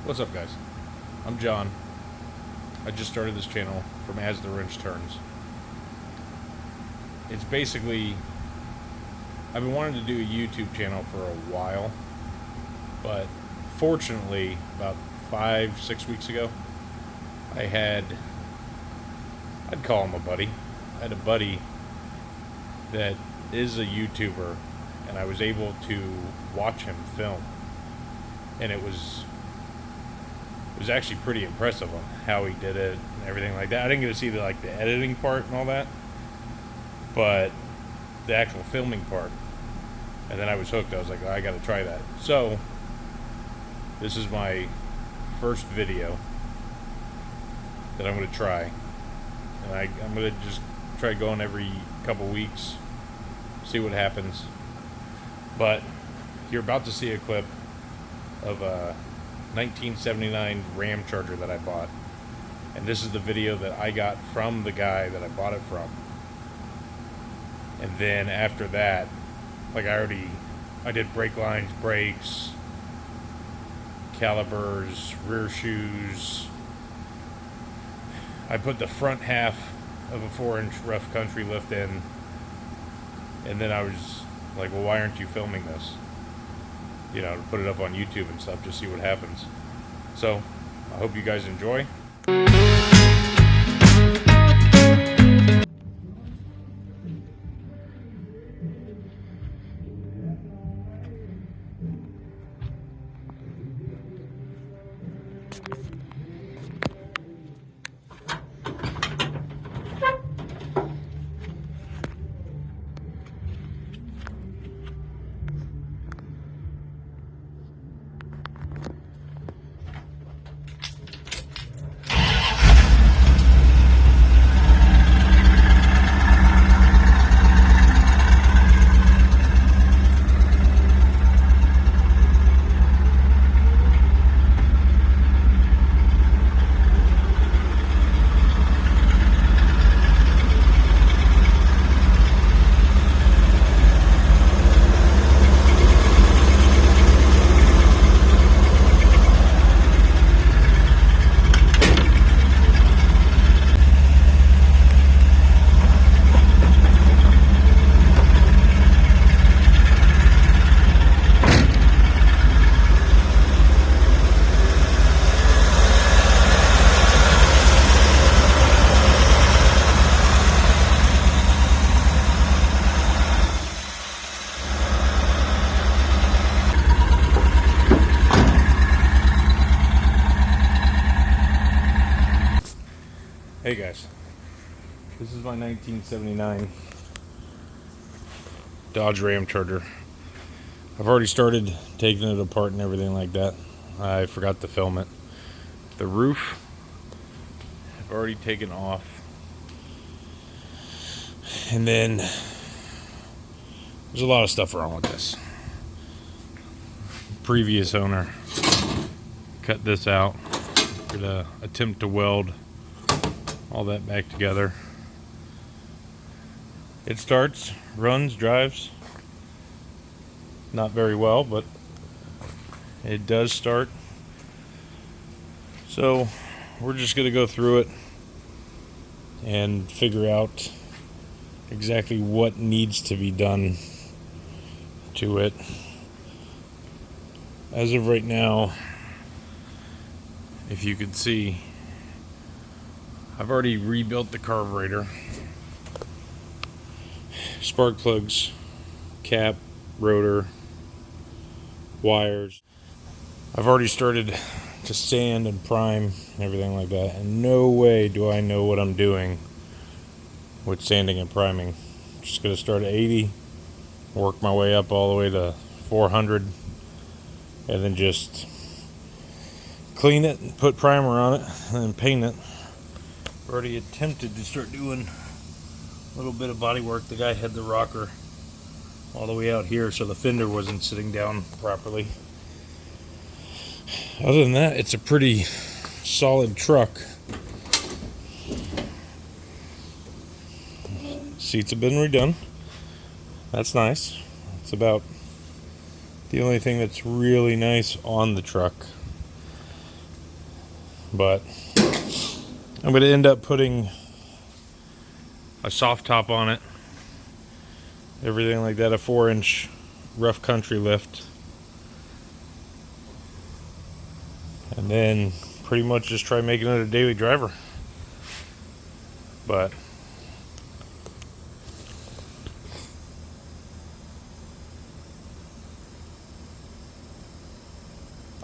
What's up, guys? I'm John. I just started this channel from As the Wrench Turns. It's basically, I've been wanting to do a YouTube channel for a while, but fortunately, about 5-6 weeks ago, I'd call him a buddy. I had a buddy that is a YouTuber, and I was able to watch him film, and it was actually pretty impressive on how he did it and everything like that. I didn't get to see the editing part and all that, but the actual filming part. And then I was hooked. I was like, oh, I got to try that. So this is my first video that I'm going to try, and I'm going to just try going every couple weeks, see what happens. But you're about to see a clip of a 1979 ramcharger that I bought, and this is the video that I got from the guy that I bought it from. And then after that, I did brake lines, brakes, calipers, rear shoes. I put the front half of a 4-inch rough country lift in, and then I was like, well, why aren't you filming this? You know, to put it up on YouTube and stuff, just see what happens. So, I hope you guys enjoy. Hey guys, this is my 1979 Dodge Ramcharger. I've already started taking it apart and everything like that. I forgot to film it. The roof, I've already taken off. And then, there's a lot of stuff wrong with this. Previous owner cut this out. Gonna attempt to weld all that back together. It starts, runs, drives. Not very well, but it does start. So we're just going to go through it and figure out exactly what needs to be done to it. As of right now, if you could see, I've already rebuilt the carburetor, spark plugs, cap, rotor, wires. I've already started to sand and prime and everything like that, and no way do I know what I'm doing with sanding and priming. I'm just going to start at 80, work my way up all the way to 400, and then just clean it and put primer on it and then paint it. Already attempted to start doing a little bit of body work. The guy had the rocker all the way out here, so the fender wasn't sitting down properly. Other than that, it's a pretty solid truck. Seats have been redone. That's nice. It's about the only thing that's really nice on the truck. But I'm going to end up putting a soft top on it, everything like that, a 4-inch rough country lift, and then pretty much just try making it a daily driver. But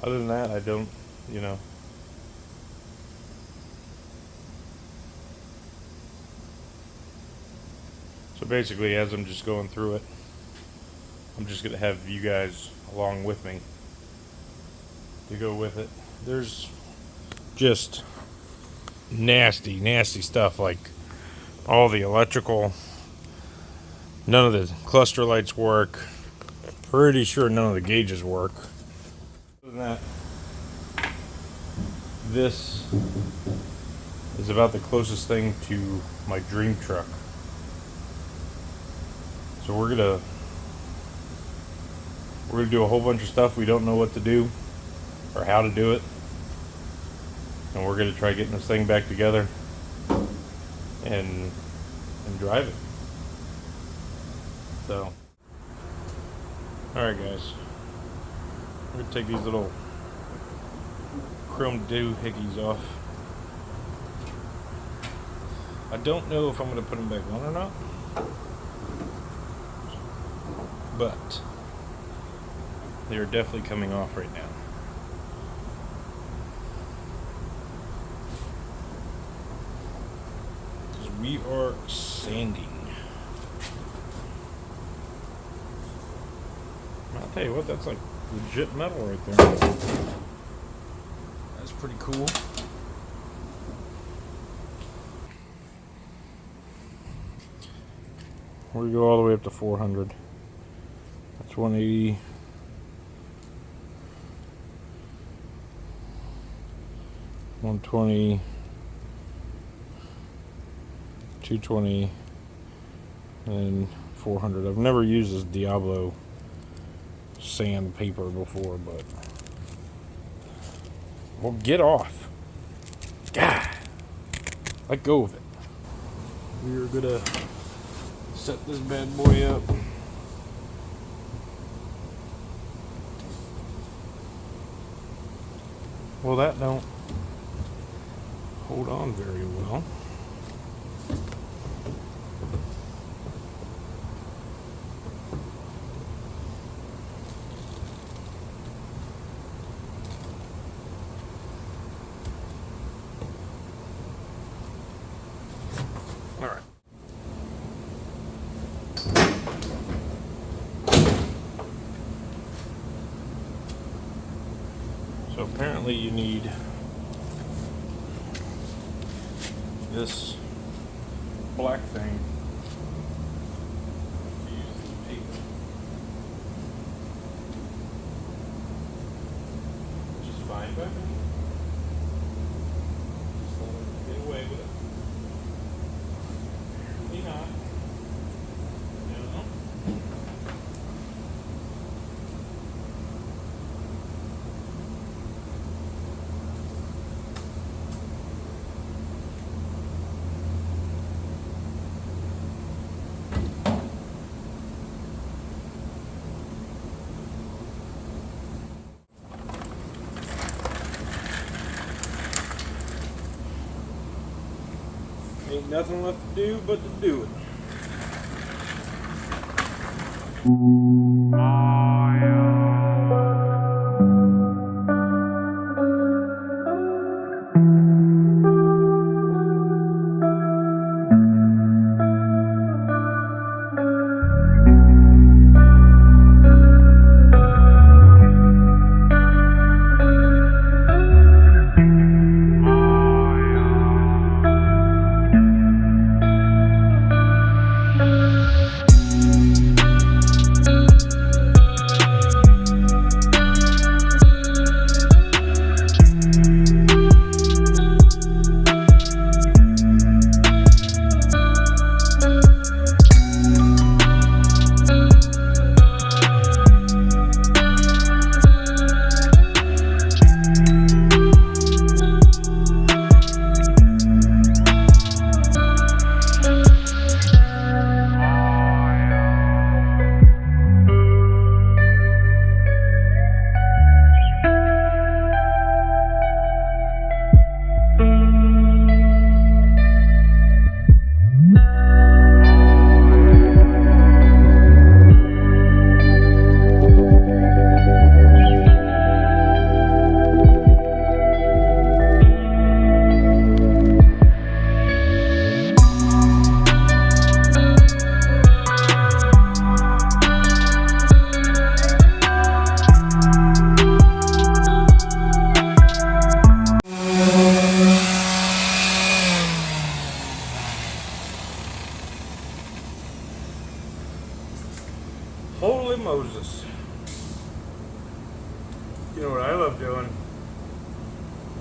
other than that, I don't, you know. So basically, as I'm just going through it, I'm just going to have you guys along with me to go with it. There's just nasty, nasty stuff, like all the electrical. None of the cluster lights work. Pretty sure none of the gauges work. Other than that, this is about the closest thing to my dream truck. So we're gonna do a whole bunch of stuff we don't know what to do or how to do it, and we're gonna try getting this thing back together and drive it. So, all right, guys, we're gonna take these little chrome doohickeys off. I don't know if I'm gonna put them back on or not, but they are definitely coming off right now. We are sanding. I'll tell you what, that's like legit metal right there. That's pretty cool. We go all the way up to 400. That's 180. 120. 220. And 400. I've never used this Diablo sandpaper before, but well, get off. God, let go of it. We are gonna set this bad boy up. Well, that don't hold on very well. All right. So apparently you need this black thing to use as paper, which is fine by me. Just let it get away with it. Apparently not. No. Ain't nothing left to do but to do it.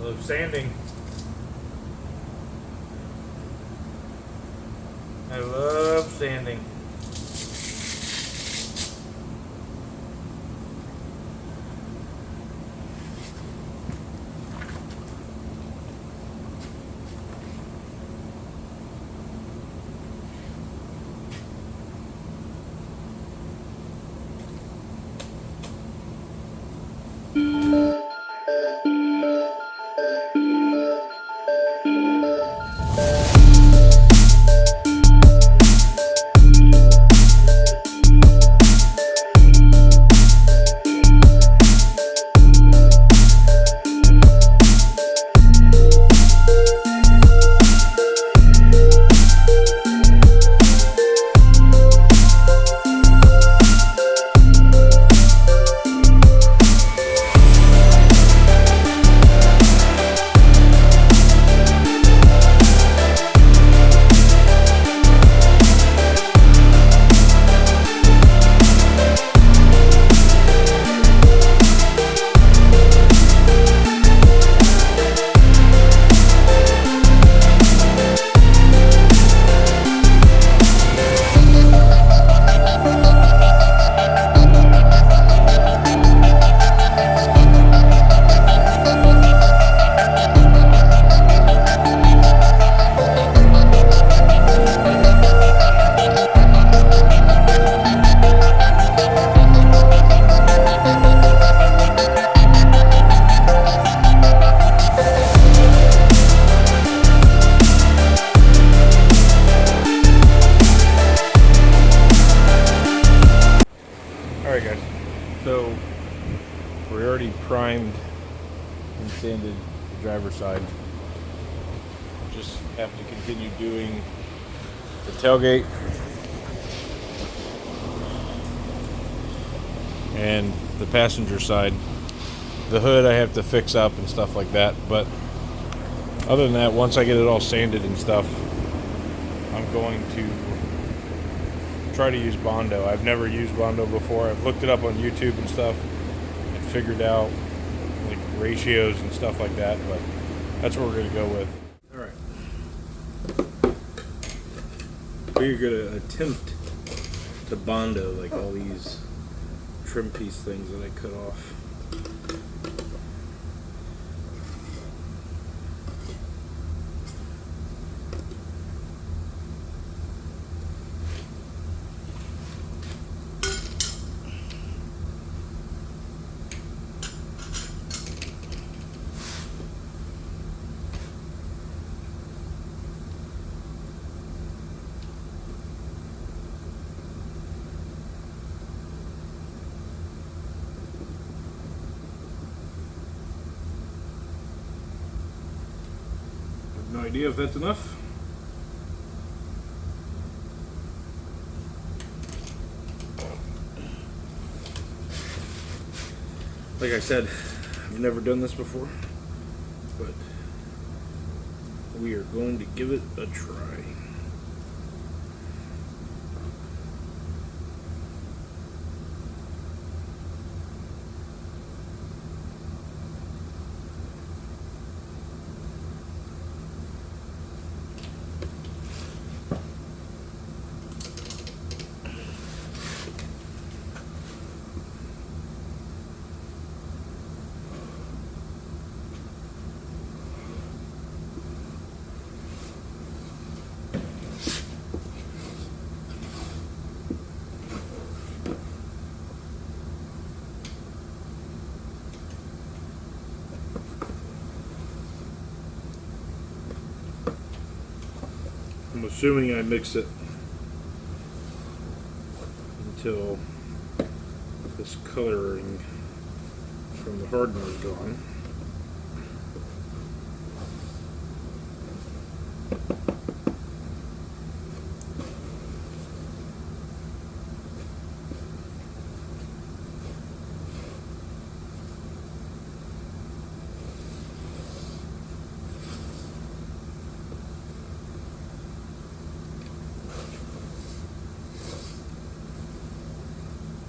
love sanding. I love sanding. Alright guys, so we're already primed and sanded the driver's side. Just have to continue doing the tailgate and the passenger side. The hood I have to fix up and stuff like that, but other than that, once I get it all sanded and stuff, I'm going to try to use Bondo. I've never used Bondo before. I've looked it up on YouTube and stuff and figured out like ratios and stuff like that, but that's what we're going to go with. Alright. We're going to attempt to Bondo like all these trim piece things that I cut off. No idea if that's enough. Like I said, I've never done this before, but we are going to give it a try. I'm assuming I mix it until this coloring from the hardener is gone.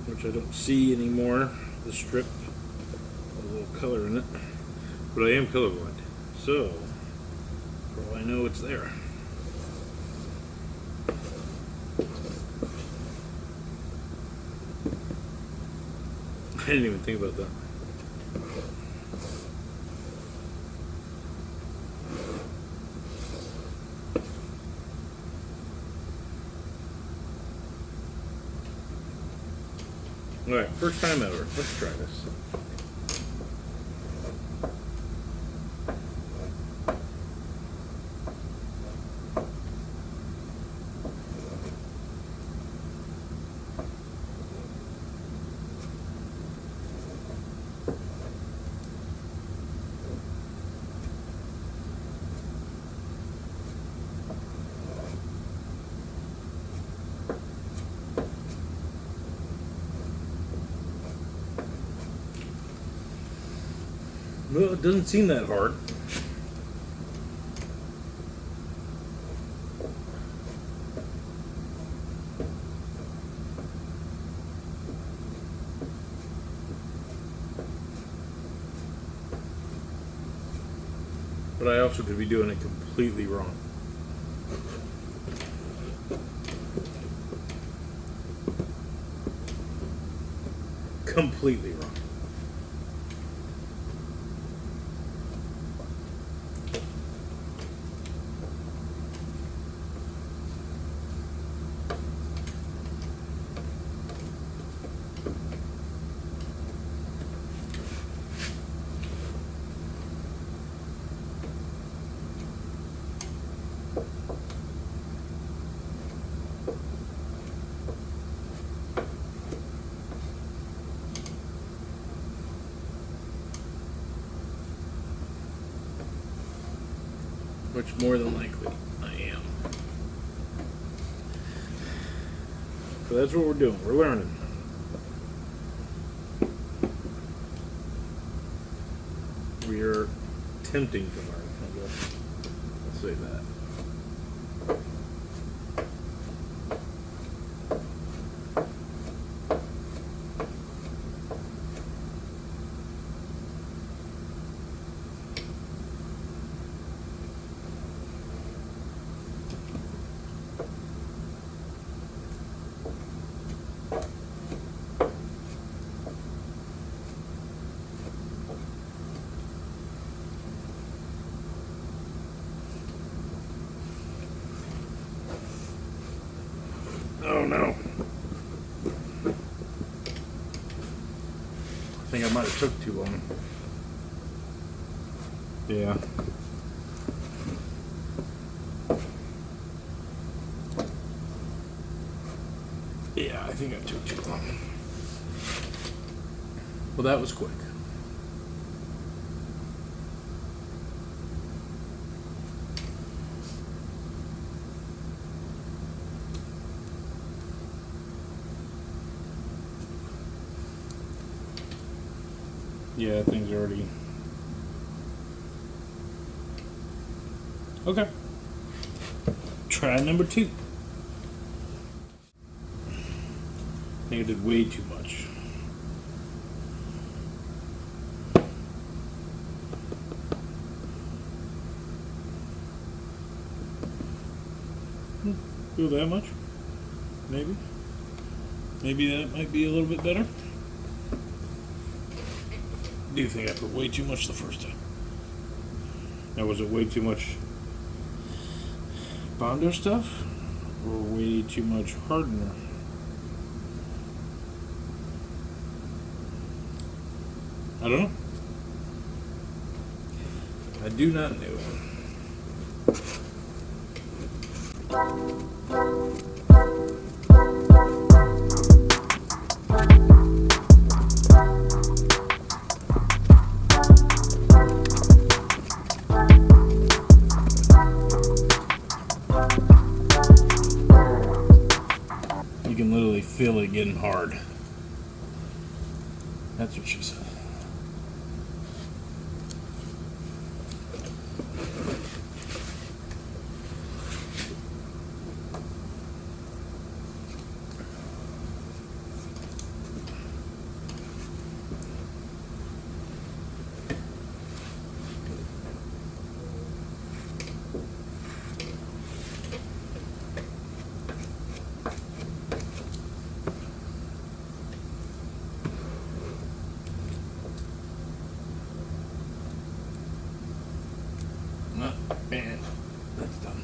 Which I don't see anymore, the strip, a little color in it, but I am colorblind. So, for all I know, it's there. I didn't even think about that. Alright, first time ever. Let's try this. Well, it doesn't seem that hard. But I also could be doing it completely wrong. Completely wrong. Which more than likely I am. So that's what we're doing. We're learning. We are attempting to learn, I guess. I'll say that. Oh no. I think I might have took too long. Yeah. Yeah, I think I took too long. Well, that was quick. Yeah, things are already... Okay. Try number 2. I think I did way too much. Do that much? Maybe. Maybe that might be a little bit better. I do think I put way too much the first time. Now, was it way too much Bondo stuff? Or way too much hardener? I don't know. I do not know. You can literally feel it getting hard. That's what she said. And that's done.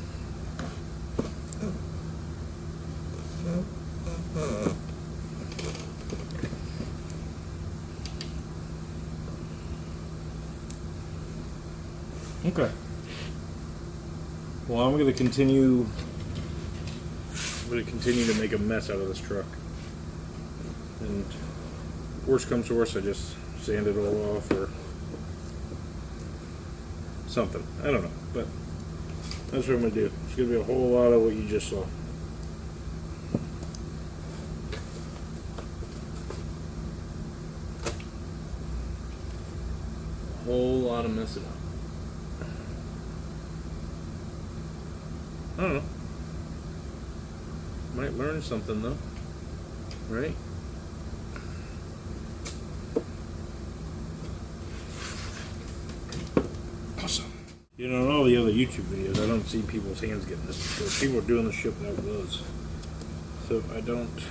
Okay. Well, I'm going to continue to make a mess out of this truck. And worst comes to worst, I just sand it all off or something. I don't know, but that's what I'm going to do. It's going to be a whole lot of what you just saw. A whole lot of messing up. I don't know. Might learn something though, right? Awesome. You know, in all the other YouTube videos, I don't see people's hands getting this because people are doing this shit without gloves. So I don't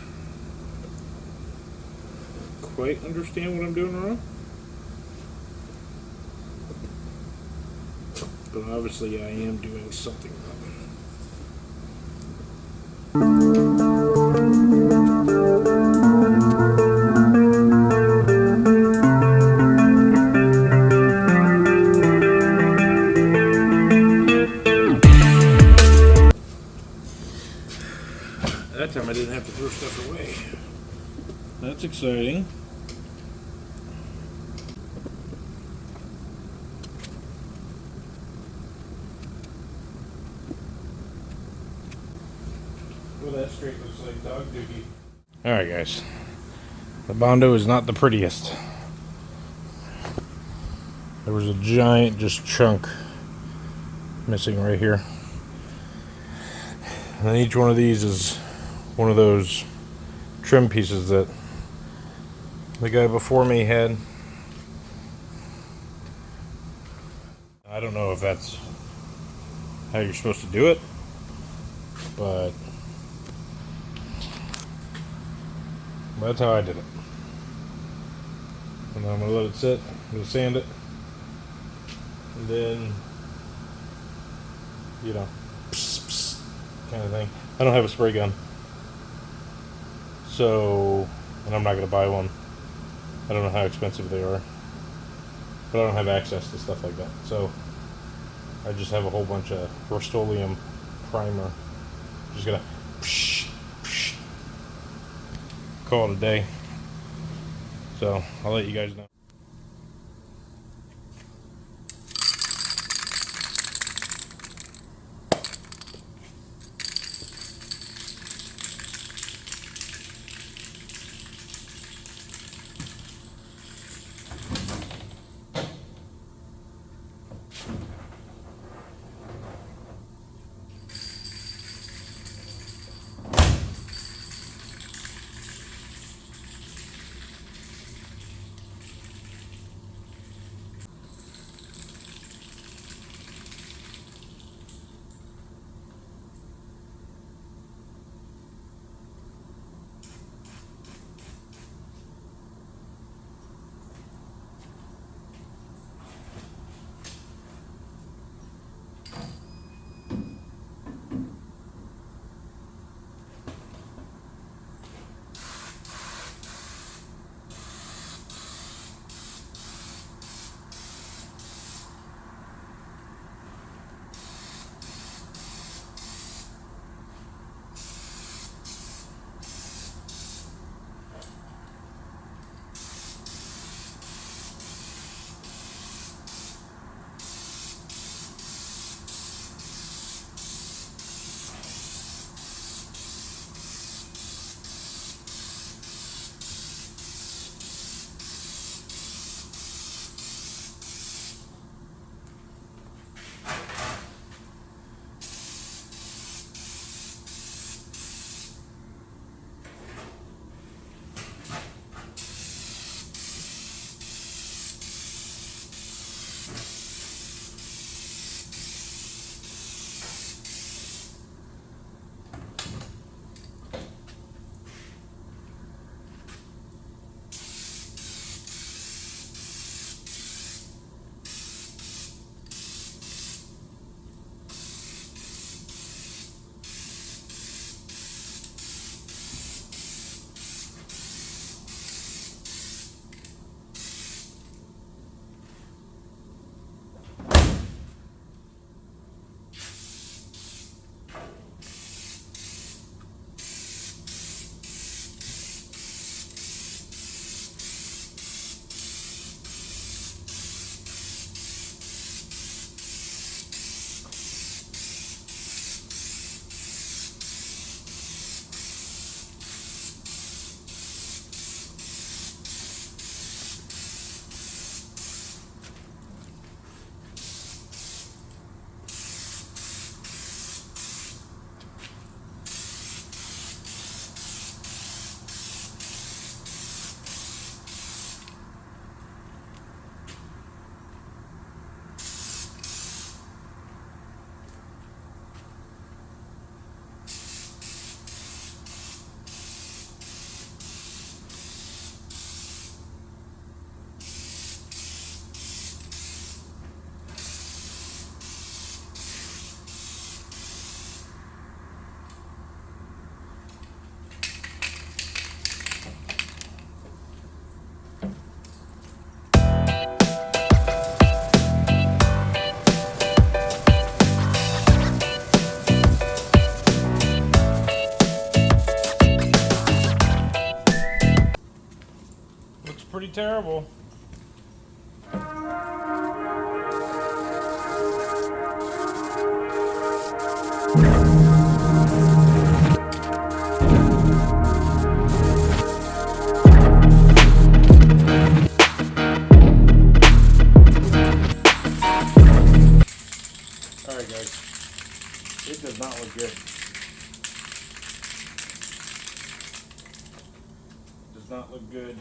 quite understand what I'm doing wrong. But obviously I am doing something wrong. That time I didn't have to throw stuff away. That's exciting. Well, that straight looks like dog dookie. Alright guys, the Bondo is not the prettiest. There was a giant just chunk missing right here. And then each one of these is one of those trim pieces that the guy before me had. I don't know if that's how you're supposed to do it, but that's how I did it. And I'm going to let it sit, I'm going to sand it, and then, you know, pss, pss, kind of thing. I don't have a spray gun, so, and I'm not going to buy one. I don't know how expensive they are, but I don't have access to stuff like that. So I just have a whole bunch of Rust-Oleum primer. Just gonna psh, psh, call it a day. So I'll let you guys know. terrible. Alright guys, it does not look good. Does not look good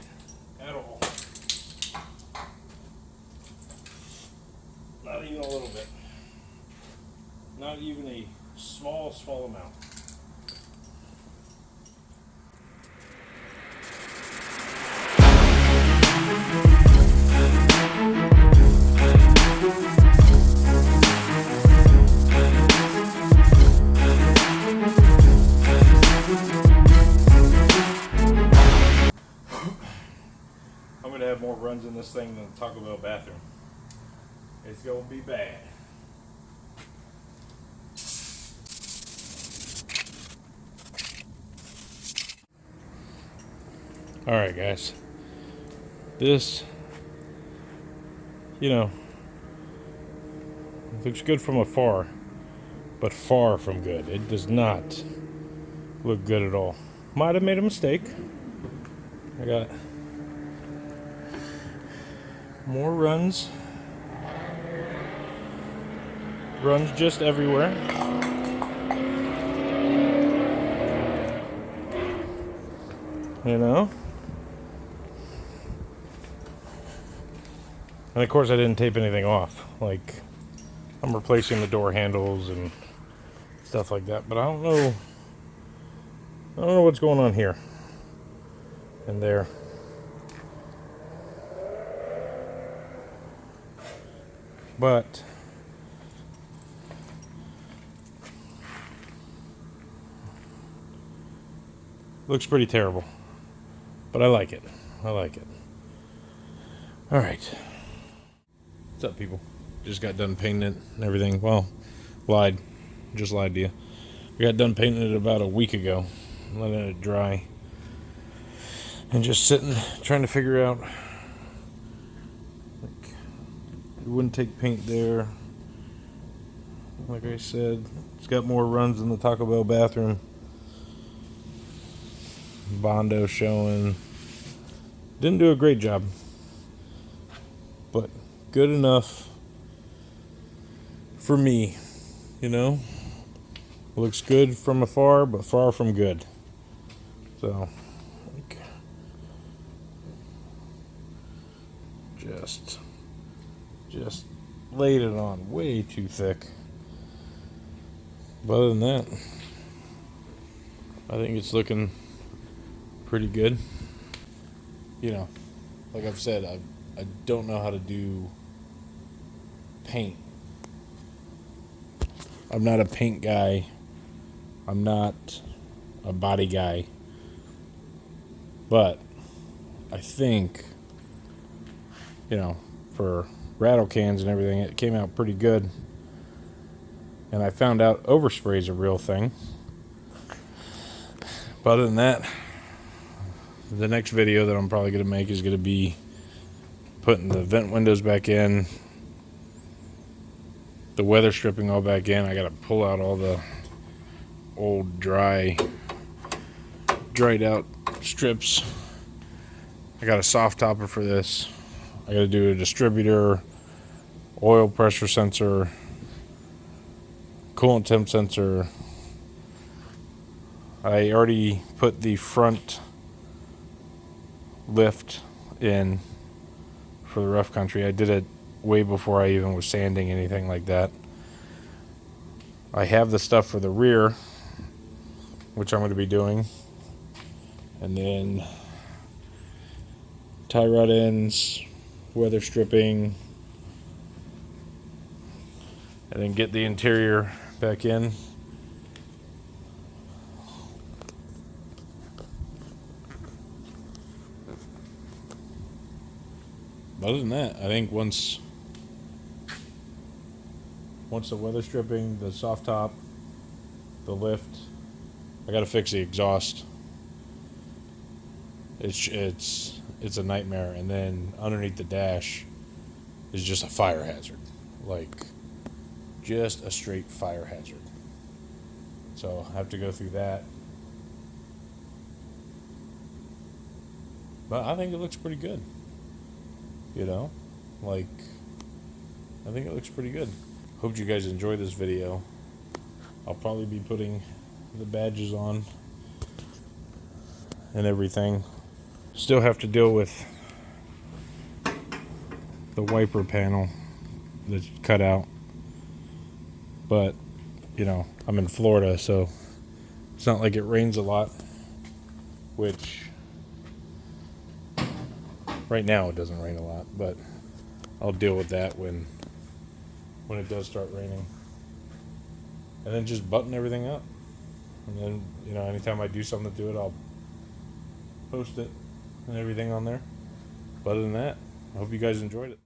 at all. Not even a little bit. Not even a small amount. I'm gonna have more runs in this thing than the Taco Bell bathroom. It's gonna be bad. All right, guys. This, looks good from afar, but far from good. It does not look good at all. Might have made a mistake. I got more runs. Runs just everywhere. And of course I didn't tape anything off. Like, I'm replacing the door handles and stuff like that, but I don't know what's going on here and there. But looks pretty terrible. But I like it. I like it. All right. What's up, people? Just got done painting it and everything. Well, just lied to you. We got done painting it about a week ago, letting it dry, and just sitting trying to figure out, like, it wouldn't take paint there. Like I said, it's got more runs than the Taco Bell bathroom. Bondo showing. Didn't do a great job, but good enough for me, Looks good from afar, but far from good. So, just laid it on way too thick. But other than that, I think it's looking pretty good. Like I've said, I don't know how to do paint. I'm not a paint guy. I'm not a body guy. But I think, for rattle cans and everything, it came out pretty good. And I found out overspray is a real thing. But other than that, the next video that I'm probably going to make is going to be putting the vent windows back in, the weather stripping all back in. I got to pull out all the old dried out strips. I got a soft topper for this. I got to do a distributor, oil pressure sensor, coolant temp sensor. I already put the front lift in for the rough country. I did it way before I even was sanding anything like that. I have the stuff for the rear, which I'm going to be doing, and then tie rod ends, weather stripping, and then get the interior back in. Other than that, I think once the weather stripping, the soft top, the lift, I gotta fix the exhaust. It's it's a nightmare. And then underneath the dash is just a fire hazard, like just a straight fire hazard. So I have to go through that. But I think it looks pretty good. You know, like, I think it looks pretty good. Hope you guys enjoy this video. I'll probably be putting the badges on and everything. Still have to deal with the wiper panel that's cut out. But, you know, I'm in Florida, so it's not like it rains a lot, which right now it doesn't rain a lot, but I'll deal with that when it does start raining. And then just button everything up. And then, you know, anytime I do something to it, I'll post it and everything on there. But other than that, I hope you guys enjoyed it.